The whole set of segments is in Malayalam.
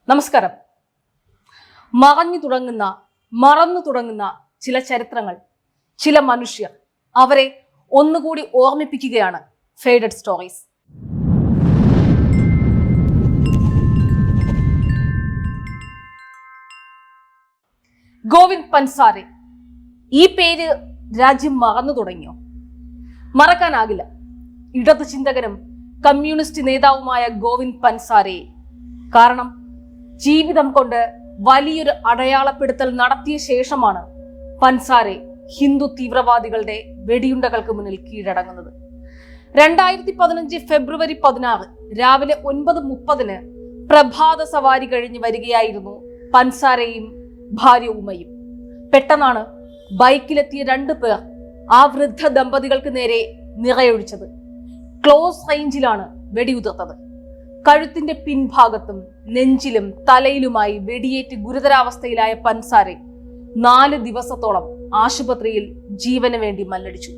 നമസ്കാരം. മറന്നു തുടങ്ങുന്ന ചില ചരിത്രങ്ങൾ, ചില മനുഷ്യർ, അവരെ ഒന്നുകൂടി ഓർമ്മിപ്പിക്കുകയാണ് ഫേഡഡ് സ്റ്റോറീസ്. ഗോവിന്ദ് പൻസാരെ, ഈ പേര് രാജ്യം മറന്നു തുടങ്ങിയോ? മറക്കാനാകില്ല. ഇടതു ചിന്തകനും കമ്മ്യൂണിസ്റ്റ് നേതാവുമായ ഗോവിന്ദ് പൻസാരെ. കാരണം ജീവിതം കൊണ്ട് വലിയൊരു അടയാളപ്പെടുത്തൽ നടത്തിയ ശേഷമാണ് പൻസാരെ ഹിന്ദു തീവ്രവാദികളുടെ വെടിയുണ്ടകൾക്ക് മുന്നിൽ കീഴടങ്ങുന്നത്. 2015 ഫെബ്രുവരി 16 രാവിലെ 9:30 പ്രഭാത സവാരി കഴിഞ്ഞ് വരികയായിരുന്നു പൻസാരെയും ഭാര്യ ഉമയും. പെട്ടെന്നാണ് ബൈക്കിലെത്തിയ 2 പേർ ആ വൃദ്ധ ദമ്പതികൾക്ക് നേരെ നിറയൊഴിച്ചത്. ക്ലോസ് റേഞ്ചിലാണ് വെടിയുതിർത്തത്. കഴുത്തിന്റെ പിൻഭാഗത്തും നെഞ്ചിലും തലയിലുമായി വെടിയേറ്റ് ഗുരുതരാവസ്ഥയിലായ പൻസാരെ 4 ദിവസത്തോളം ആശുപത്രിയിൽ ജീവന് വേണ്ടി മല്ലടിച്ചു.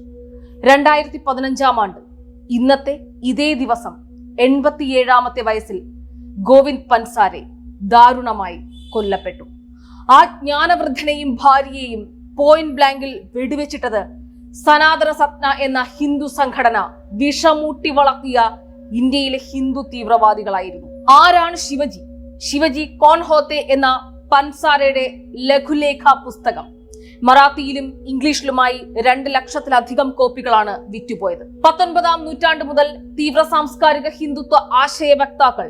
2015 ഇന്നത്തെ ഇതേ ദിവസം 87ാമത്തെ വയസ്സിൽ ഗോവിന്ദ് പൻസാരെ ദാരുണമായി കൊല്ലപ്പെട്ടു. ആ ജ്ഞാനവൃദ്ധനെയും ഭാര്യയെയും പോയിന്റ് ബ്ലാങ്കിൽ വെടിവെച്ചിട്ടത് സനാതന സത്ന എന്ന ഹിന്ദു സംഘടന വിഷമൂട്ടി വളർത്തിയ ഇന്ത്യയിലെ ഹിന്ദു തീവ്രവാദികളായിരുന്നു. ആരാണ് ശിവജി? ശിവജി കോൺ ഹോത്തെ എന്ന പൻസാരയുടെ ലഘുലേഖ പുസ്തകം മറാത്തിയിലും ഇംഗ്ലീഷിലുമായി 2 ലക്ഷത്തിലധികം കോപ്പികളാണ് വിറ്റുപോയത്. 19ാം നൂറ്റാണ്ട് മുതൽ തീവ്ര സാംസ്കാരിക ഹിന്ദുത്വ ആശയ വക്താക്കൾ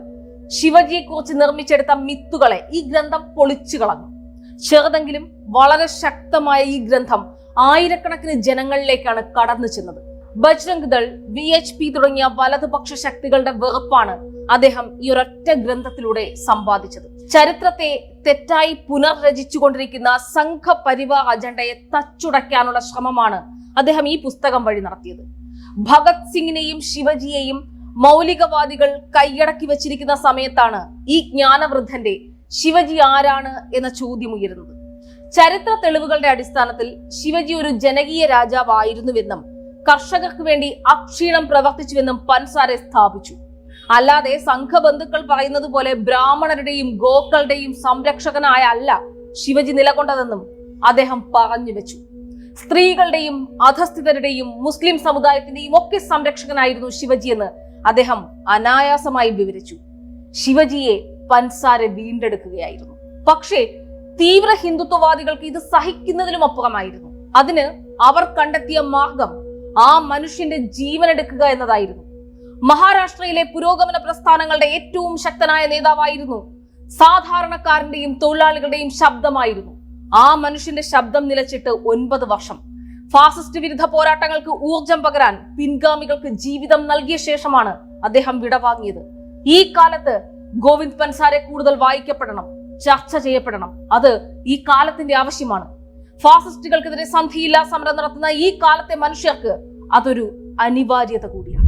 ശിവജിയെ കുറിച്ച് നിർമ്മിച്ചെടുത്ത മിത്തുകളെ ഈ ഗ്രന്ഥം പൊളിച്ചു കളഞ്ഞു. ചെറുതെങ്കിലും വളരെ ശക്തമായ ഈ ഗ്രന്ഥം ആയിരക്കണക്കിന് ജനങ്ങളിലേക്കാണ് കടന്നു ചെന്നത്. ബജ്രംഗ് ദൾ, VHP തുടങ്ങിയ വലതുപക്ഷ ശക്തികളുടെ വെറുപ്പാണ് അദ്ദേഹം ഈ ഒരൊറ്റ ഗ്രന്ഥത്തിലൂടെ സമ്പാദിച്ചത്. ചരിത്രത്തെ തെറ്റായി പുനർരചിച്ചുകൊണ്ടിരിക്കുന്ന സംഘപരിവാർ അജണ്ടയെ തച്ചുടയ്ക്കാനുള്ള ശ്രമമാണ് അദ്ദേഹം ഈ പുസ്തകം വഴി നടത്തിയത്. ഭഗത് സിംഗിനെയും ശിവജിയെയും മൗലികവാദികൾ കൈയടക്കി വെച്ചിരിക്കുന്ന സമയത്താണ് ഈ ജ്ഞാനവൃദ്ധന്റെ ശിവജി ആരാണ് എന്ന ചോദ്യം ഉയരുന്നത്. ചരിത്ര തെളിവുകളുടെ അടിസ്ഥാനത്തിൽ ശിവജി ഒരു ജനകീയ രാജാവായിരുന്നുവെന്നും കർഷകർക്ക് വേണ്ടി അക്ഷീണം പ്രവർത്തിച്ചുവെന്നും പൻസാരെ സ്ഥാപിച്ചു. അല്ലാതെ സംഘബന്ധുക്കൾ പറയുന്നത് പോലെ ബ്രാഹ്മണരുടെയും ഗോക്കളുടെയും സംരക്ഷകനായ അല്ല ശിവജി നിലകൊണ്ടതെന്നും അദ്ദേഹം പറഞ്ഞു വെച്ചു. സ്ത്രീകളുടെയും അധസ്ഥിതരുടെയും മുസ്ലിം സമുദായത്തിന്റെയും ഒക്കെ സംരക്ഷകനായിരുന്നു ശിവജി എന്ന് അദ്ദേഹം അനായാസമായി വിവരിച്ചു. ശിവജിയെ പൻസാരെ വീണ്ടെടുക്കുകയായിരുന്നു. പക്ഷേ തീവ്ര ഹിന്ദുത്വവാദികൾക്ക് ഇത് സഹിക്കുന്നതിലും അപ്പുറമായിരുന്നു. അതിന് അവർ കണ്ടെത്തിയ മാർഗം ആ മനുഷ്യന്റെ ജീവൻ എടുക്കുക എന്നതായിരുന്നു. മഹാരാഷ്ട്രയിലെ പുരോഗമന പ്രസ്ഥാനങ്ങളുടെ ഏറ്റവും ശക്തനായ നേതാവായിരുന്നു. സാധാരണക്കാരന്റെയും തൊഴിലാളികളുടെയും ശബ്ദമായിരുന്നു. ആ മനുഷ്യന്റെ ശബ്ദം നിലച്ചിട്ട് 9 വർഷം. ഫാസിസ്റ്റ് വിരുദ്ധ പോരാട്ടങ്ങൾക്ക് ഊർജം പകരാൻ പിൻഗാമികൾക്ക് ജീവിതം നൽകിയ ശേഷമാണ് അദ്ദേഹം വിടവാങ്ങിയത്. ഈ കാലത്ത് ഗോവിന്ദ് പൻസാരെ കൂടുതൽ വായിക്കപ്പെടണം, ചർച്ച ചെയ്യപ്പെടണം. അത് ഈ കാലത്തിന്റെ ആവശ്യമാണ്. ഫാസിസ്റ്റുകൾക്കെതിരെ സന്ധിയില്ലാ സമരം നടത്തുന്ന ഈ കാലത്തെ മനുഷ്യർക്ക് അതൊരു അനിവാര്യത കൂടിയാണ്.